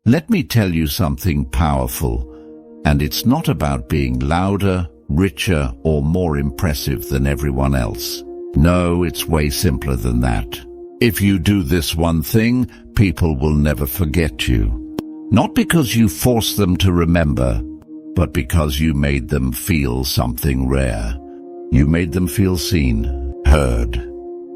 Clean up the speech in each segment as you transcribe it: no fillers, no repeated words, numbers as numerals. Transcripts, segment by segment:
Let me tell you something powerful, and it's not about being louder, richer, or more impressive than everyone else. No, it's way simpler than that. If you do this one thing, people will never forget you. Not because you forced them to remember, but because you made them feel something rare. You made them feel seen, heard,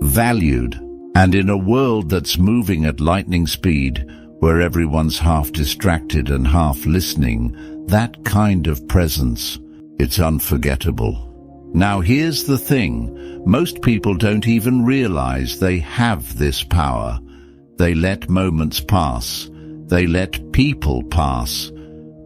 valued, and in a world that's moving at lightning speed, where everyone's half distracted and half listening, that kind of presence, it's unforgettable. Now here's the thing, most people don't even realize they have this power. They let moments pass, they let people pass.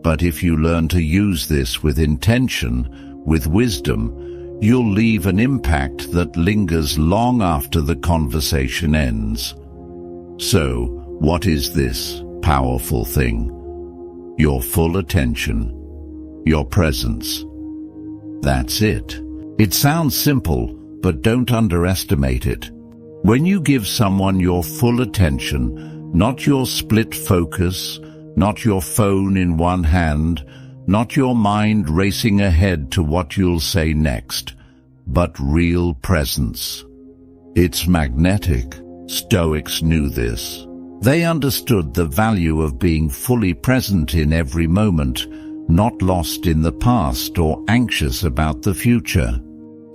But if you learn to use this with intention, with wisdom, you'll leave an impact that lingers long after the conversation ends. So, what is this powerful thing? Your full attention, your presence. That's it. It sounds simple, but don't underestimate it. When you give someone your full attention, not your split focus, not your phone in one hand, not your mind racing ahead to what you'll say next, but real presence. It's magnetic. Stoics knew this. They understood the value of being fully present in every moment, not lost in the past or anxious about the future.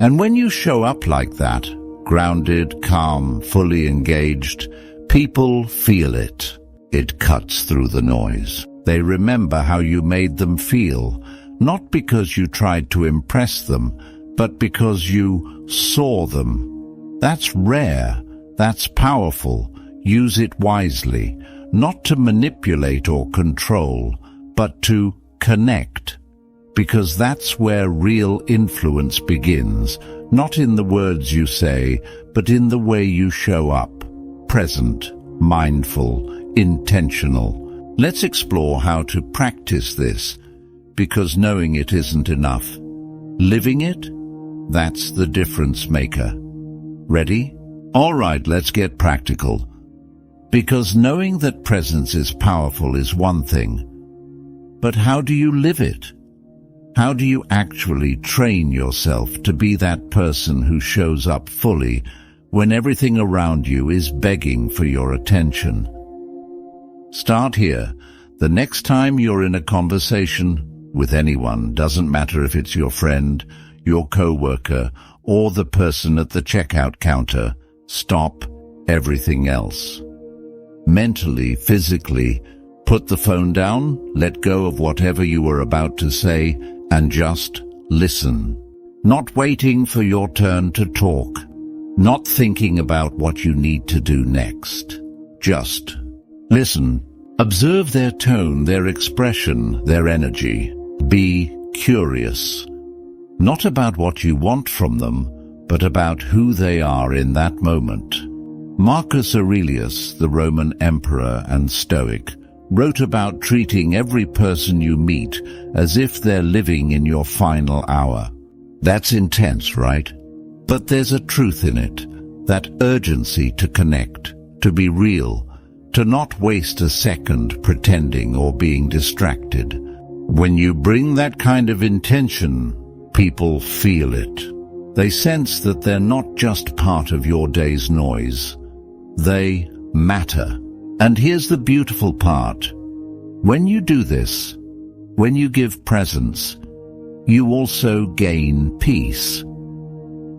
And when you show up like that, grounded, calm, fully engaged, people feel it. It cuts through the noise. They remember how you made them feel, not because you tried to impress them, but because you saw them. That's rare. That's powerful. Use it wisely, not to manipulate or control, but to connect. Because that's where real influence begins, not in the words you say, but in the way you show up. Present, mindful, intentional. Let's explore how to practice this, because knowing it isn't enough. Living it? That's the difference maker. Ready? All right, let's get practical. Because knowing that presence is powerful is one thing. But how do you live it? How do you actually train yourself to be that person who shows up fully when everything around you is begging for your attention? Start here. The next time you're in a conversation with anyone, doesn't matter if it's your friend, your co-worker, or the person at the checkout counter, stop everything else. Mentally, physically, put the phone down, let go of whatever you were about to say, and just listen. Not waiting for your turn to talk. Not thinking about what you need to do next. Just listen. Observe their tone, their expression, their energy. Be curious. Not about what you want from them, but about who they are in that moment. Marcus Aurelius, the Roman emperor and Stoic, wrote about treating every person you meet as if they're living in your final hour. That's intense, right? But there's a truth in it, that urgency to connect, to be real, to not waste a second pretending or being distracted. When you bring that kind of intention, people feel it. They sense that they're not just part of your day's noise. They matter. And here's the beautiful part. When you do this, when you give presence, you also gain peace.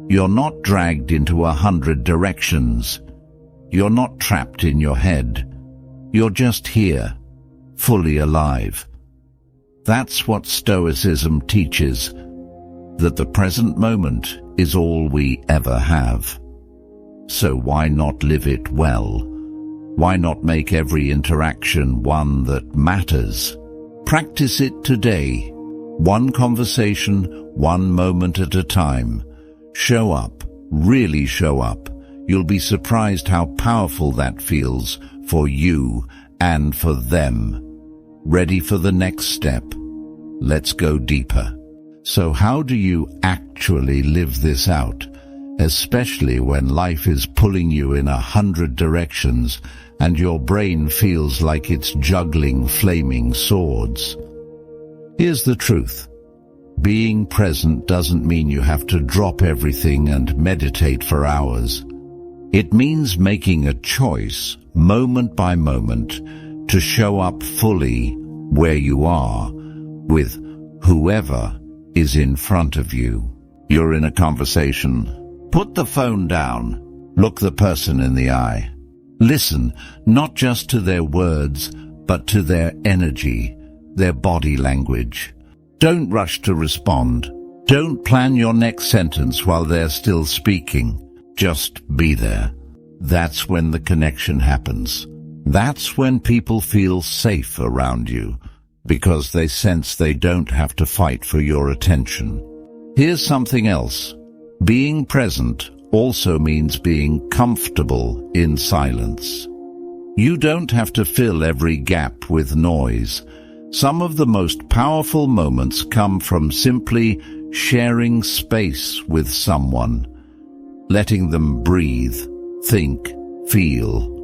You're not dragged into 100 directions. You're not trapped in your head. You're just here, fully alive. That's what Stoicism teaches, that the present moment is all we ever have. So why not live it well? Why not make every interaction one that matters? Practice it today. One conversation, one moment at a time. Show up, really show up. You'll be surprised how powerful that feels for you and for them. Ready for the next step? Let's go deeper. So how do you actually live this out? Especially when life is pulling you in 100 directions and your brain feels like it's juggling flaming swords. Here's the truth. Being present doesn't mean you have to drop everything and meditate for hours. It means making a choice, moment by moment, to show up fully where you are, with whoever is in front of you. You're in a conversation. Put the phone down. Look the person in the eye. Listen, not just to their words, but to their energy, their body language. Don't rush to respond. Don't plan your next sentence while they're still speaking. Just be there. That's when the connection happens. That's when people feel safe around you, because they sense they don't have to fight for your attention. Here's something else. Being present also means being comfortable in silence. You don't have to fill every gap with noise. Some of the most powerful moments come from simply sharing space with someone, letting them breathe, think, feel.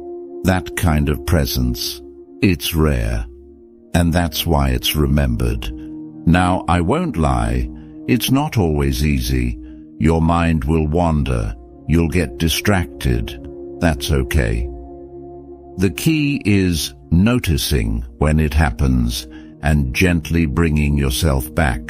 That kind of presence, it's rare, and that's why it's remembered. Now, I won't lie, it's not always easy. Your mind will wander, you'll get distracted. That's okay. The key is noticing when it happens and gently bringing yourself back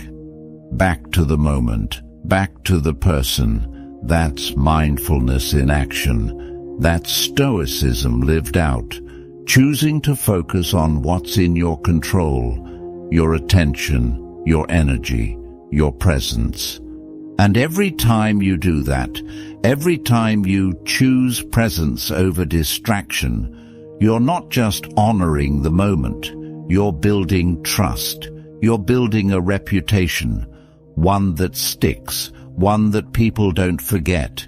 to the moment, back to the person. That's mindfulness in action. That's Stoicism lived out, choosing to focus on what's in your control, your attention, your energy, your presence. And every time you do that, every time you choose presence over distraction, you're not just honoring the moment, you're building trust, you're building a reputation, one that sticks, one that people don't forget.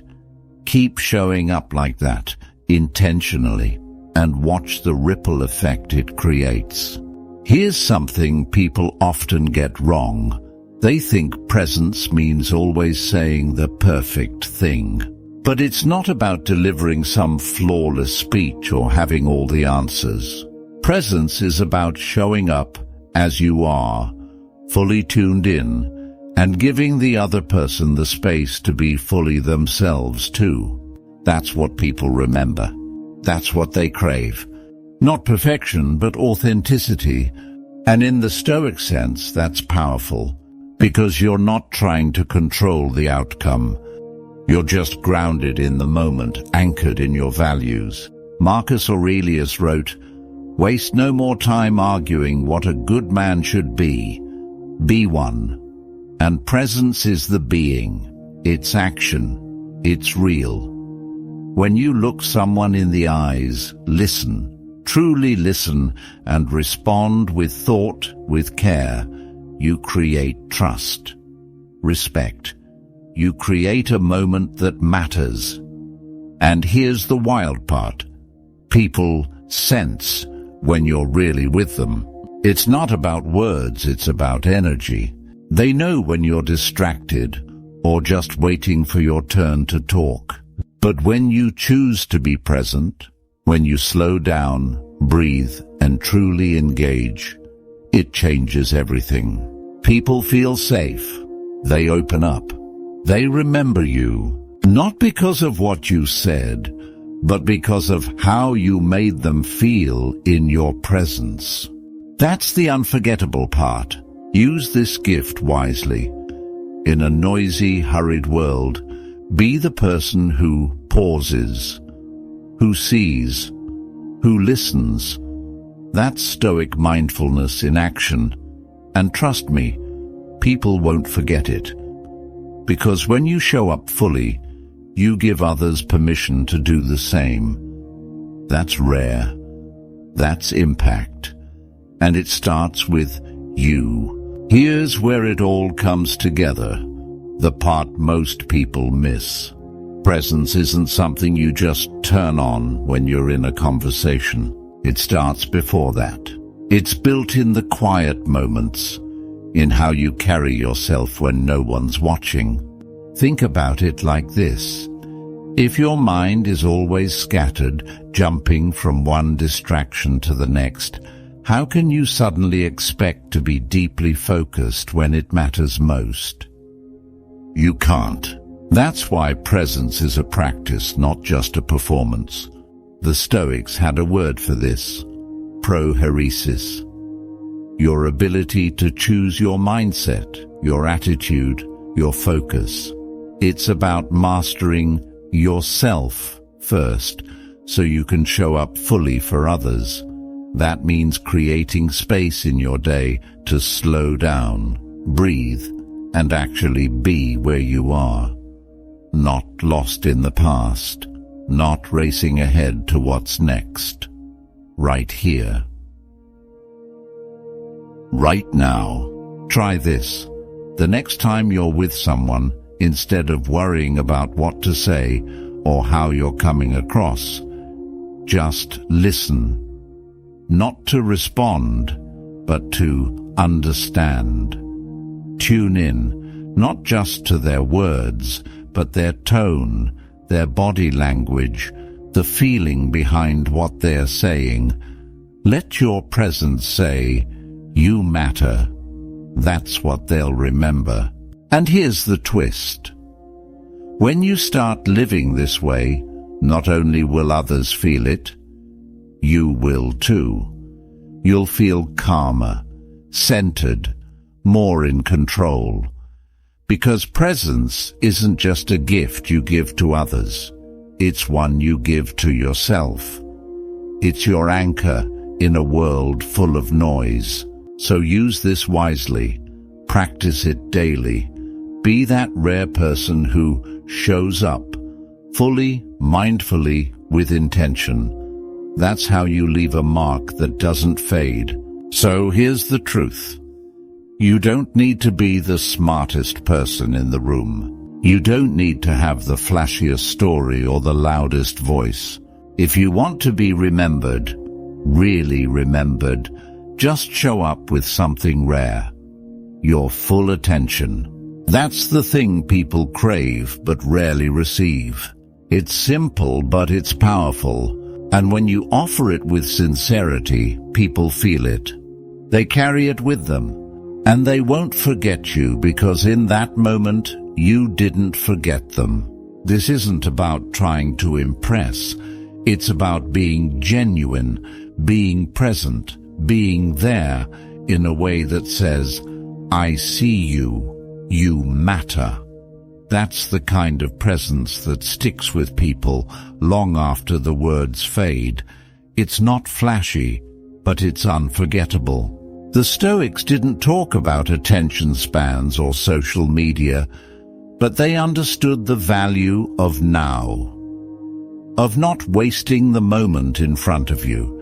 Keep showing up like that, intentionally, and watch the ripple effect it creates. Here's something people often get wrong. They think presence means always saying the perfect thing. But it's not about delivering some flawless speech or having all the answers. Presence is about showing up as you are, fully tuned in, and giving the other person the space to be fully themselves too. That's what people remember. That's what they crave. Not perfection, but authenticity. And in the Stoic sense, that's powerful, because you're not trying to control the outcome. You're just grounded in the moment, anchored in your values. Marcus Aurelius wrote, "Waste no more time arguing what a good man should be. Be one." And presence is the being. It's action. It's real. When you look someone in the eyes, listen, truly listen, and respond with thought, with care, you create trust, respect. You create a moment that matters. And here's the wild part. People sense when you're really with them. It's not about words, it's about energy. They know when you're distracted or just waiting for your turn to talk. But when you choose to be present, when you slow down, breathe, and truly engage, it changes everything. People feel safe. They open up. They remember you, not because of what you said, but because of how you made them feel in your presence. That's the unforgettable part. Use this gift wisely. In a noisy, hurried world, be the person who pauses, who sees, who listens. That's Stoic mindfulness in action. And trust me, people won't forget it. Because when you show up fully, you give others permission to do the same. That's rare. That's impact. And it starts with you. Here's where it all comes together, the part most people miss. Presence isn't something you just turn on when you're in a conversation. It starts before that. It's built in the quiet moments, in how you carry yourself when no one's watching. Think about it like this. If your mind is always scattered, jumping from one distraction to the next, how can you suddenly expect to be deeply focused when it matters most? You can't. That's why presence is a practice, not just a performance. The Stoics had a word for this: prohairesis. Your ability to choose your mindset, your attitude, your focus. It's about mastering yourself first, so you can show up fully for others. That means creating space in your day to slow down, breathe, and actually be where you are. Not lost in the past, not racing ahead to what's next. Right here. Right now. Try this. The next time you're with someone, instead of worrying about what to say or how you're coming across, just listen. Not to respond, but to understand. Tune in, not just to their words, but their tone, their body language, the feeling behind what they're saying. Let your presence say, "You matter." That's what they'll remember. And here's the twist. When you start living this way, not only will others feel it, you will too. You'll feel calmer, centered, more in control. Because presence isn't just a gift you give to others. It's one you give to yourself. It's your anchor in a world full of noise. So use this wisely. Practice it daily. Be that rare person who shows up, fully, mindfully, with intention. That's how you leave a mark that doesn't fade. So here's the truth. You don't need to be the smartest person in the room. You don't need to have the flashiest story or the loudest voice. If you want to be remembered, really remembered, just show up with something rare. Your full attention. That's the thing people crave but rarely receive. It's simple, but it's powerful. And when you offer it with sincerity, people feel it. They carry it with them. And they won't forget you, because in that moment, you didn't forget them. This isn't about trying to impress. It's about being genuine, being present, being there in a way that says, "I see you. You matter." That's the kind of presence that sticks with people long after the words fade. It's not flashy, but it's unforgettable. The Stoics didn't talk about attention spans or social media, but they understood the value of now, of not wasting the moment in front of you.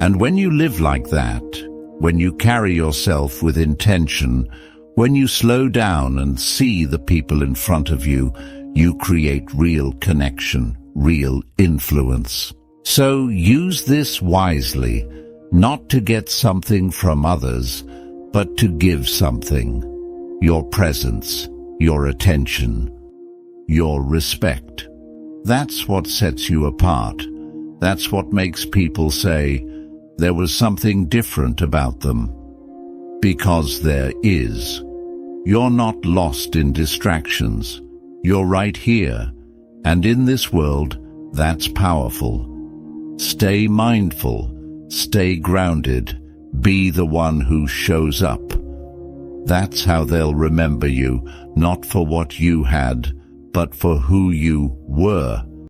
And when you live like that, when you carry yourself with intention, when you slow down and see the people in front of you, you create real connection, real influence. So use this wisely, not to get something from others, but to give something. Your presence, your attention, your respect. That's what sets you apart. That's what makes people say, there was something different about them. Because there is. You're not lost in distractions. You're right here. And in this world, that's powerful. Stay mindful. Stay grounded. Be the one who shows up. That's how they'll remember you, not for what you had, but for who you were.